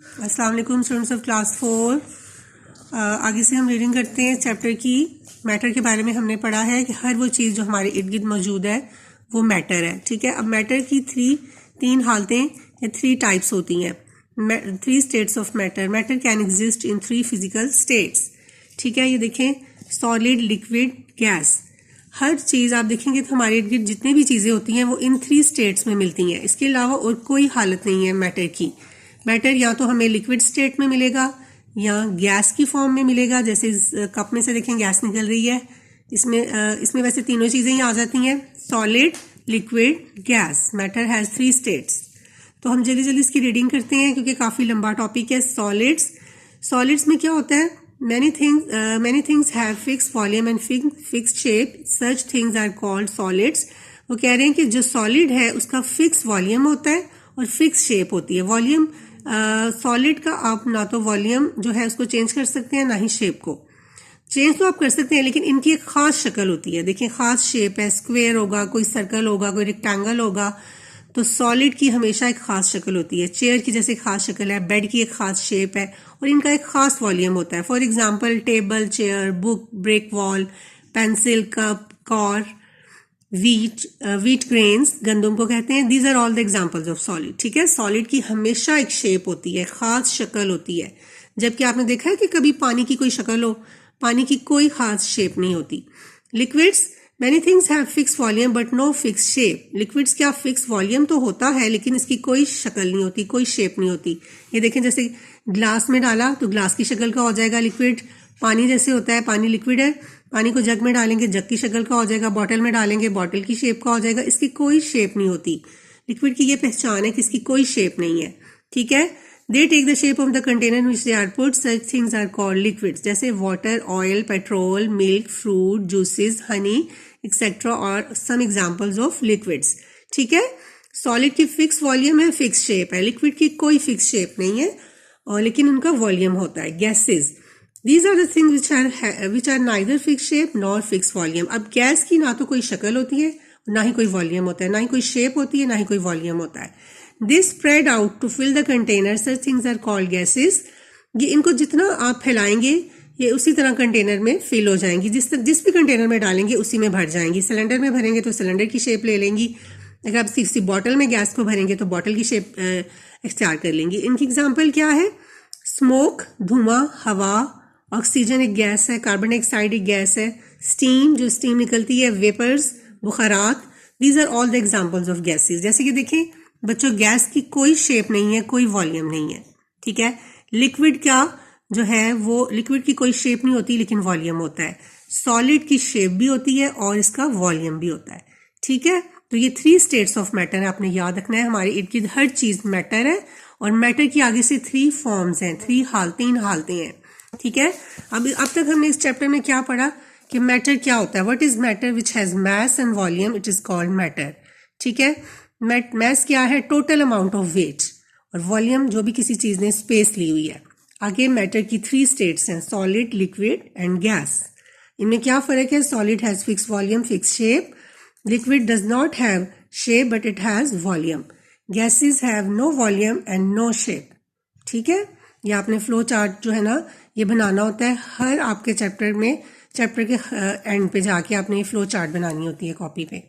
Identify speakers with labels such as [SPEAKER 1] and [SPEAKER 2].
[SPEAKER 1] अस्सलाम वालेकुम students of class 4। आगे से हम रीडिंग करते हैं चैप्टर की। मैटर के बारे में हमने पढ़ा है कि हर वो चीज़ जो हमारे इर्द गिर्द मौजूद है वो मैटर है। ठीक है, अब मैटर की तीन हालतें या 3 टाइप्स होती हैं। 3 states of matter. Matter can exist in 3 physical states. ठीक है, ये देखें, सॉलिड, लिक्विड, गैस। हर चीज़ आप देखेंगे तो हमारे इर्द गिर्द जितनी भी चीज़ें होती हैं वो इन 3 स्टेट्स में मिलती हैं। इसके अलावा और कोई हालत नहीं है मैटर की। मैटर या तो हमें लिक्विड स्टेट में मिलेगा या गैस की फॉर्म में मिलेगा। जैसे इस कप में से देखें गैस निकल रही है। इसमें वैसे तीनों चीज़ें ही आ जाती हैं, solid, liquid, gas. Matter has 3 states. तो हम जल्दी जल्दी इसकी रीडिंग करते हैं क्योंकि काफ़ी लंबा टॉपिक है। सॉलिड्स में क्या होता है? many things have fixed volume and fixed shape. Such things are called solids. वो कह रहे हैं कि जो सॉलिड है उसका फिक्स वॉल्यूम होता है और फिक्स शेप होती है। वॉल्यूम सॉलिड का आप ना तो वॉल्यूम जो है उसको चेंज कर सकते हैं ना ही शेप को। चेंज तो आप कर सकते हैं लेकिन इनकी एक खास शक्ल होती है। देखिए, खास शेप है, स्क्वायर होगा, कोई सर्कल होगा, कोई रेक्टेंगल होगा। तो सॉलिड की हमेशा एक खास शक्ल होती है। चेयर की जैसे खास शक्ल है, बेड की एक खास शेप है और इनका एक खास वॉल्यूम होता है। For example, table, chair, book, brick wall, pencil, cup, car, wheat grains, गंदम को कहते हैं। These are all the examples of solid. ठीक है, सॉलिड की हमेशा एक शेप होती है, खास शक्ल होती है। जबकि आपने देखा है कि कभी पानी की कोई शक्ल हो, पानी की कोई खास शेप नहीं होती। Liquids, many things have fix volume but no fix shape. Liquids क्या फिक्स वॉल्यूम तो होता है लेकिन इसकी कोई शक्ल नहीं होती, कोई शेप नहीं होती। ये देखें, जैसे ग्लास में डाला तो ग्लास की शक्ल का हो जाएगा लिक्विड। पानी जैसे होता है, पानी लिक्विड है, पानी को जग में डालेंगे जग की शक्ल का हो जाएगा, बॉटल में डालेंगे बॉटल की शेप का हो जाएगा। इसकी कोई शेप नहीं होती। लिक्विड की ये पहचान है कि इसकी कोई शेप नहीं है। ठीक है, they take the shape of the container which they are put. Such things are called liquids. जैसे water, oil, petrol, milk, fruit, juices, honey etcetera और सम एग्जाम्पल्स ऑफ लिक्विड्स। ठीक है, सॉलिड की फिक्स वॉल्यूम है, fix shape है। Liquid की कोई fix shape नहीं है और लेकिन उनका वॉल्यूम होता है। Gases, These are the things which are neither fixed shape nor fixed volume. अब गैस की ना तो कोई शक्ल होती है, ना ही कोई वॉल्यूम होता है, ना ही कोई शेप होती है, ना ही कोई वॉल्यूम होता है। This spread out to fill the container. Such things are called gases. ये इनको जितना आप फैलाएंगे ये उसी तरह कंटेनर में फिल हो जाएंगी। जिस भी कंटेनर में डालेंगे उसी में भर जाएंगी। सिलेंडर में भरेंगे तो सिलेंडर की शेप ले लेंगी। अगर आप किसी बॉटल में गैस को भरेंगे तो बॉटल की शेप इख्तियार कर लेंगी। इनकी एग्जाम्पल क्या है? स्मोक, धुआं, हवा। ऑक्सीजन एक गैस है, कार्बन डाइऑक्साइड एक गैस है। स्टीम, जो स्टीम निकलती है, वेपर्स, बुखारात। These are all the examples of gases. जैसे कि देखिए बच्चों, गैस की कोई शेप नहीं है, कोई वॉल्यूम नहीं है। ठीक है, लिक्विड क्या जो है वो लिक्विड की कोई शेप नहीं होती लेकिन वॉल्यूम होता है। सॉलिड की शेप भी होती है और इसका वॉल्यूम भी होता है। ठीक है, तो ये 3 स्टेट्स ऑफ मैटर है, आपने याद रखना है। हमारे इर्द गिर्द हर चीज मैटर है और मैटर की आगे से 3 फॉर्म्स हैं, 3 हालतें हैं। ठीक है, अब तक हमने इस चैप्टर में क्या पढ़ा कि मैटर क्या होता है। What is matter? Which has mass and volume, it is called matter. ठीक है, मैस क्या है? Total amount of weight. और वॉल्यूम जो भी किसी चीज ने स्पेस ली हुई है। आगे मैटर की 3 स्टेट्स हैं, सॉलिड, लिक्विड एंड गैस। इनमें क्या फर्क है? Solid has fix volume, fix shape. Liquid does not have shape but it has volume. Gases have no volume and no shape. ठीक है, ये आपने फ्लो चार्ट जो है ना ये बनाना होता है हर आपके चैप्टर के एंड पे जाके आपने ये फ्लो चार्ट बनानी होती है कॉपी पे।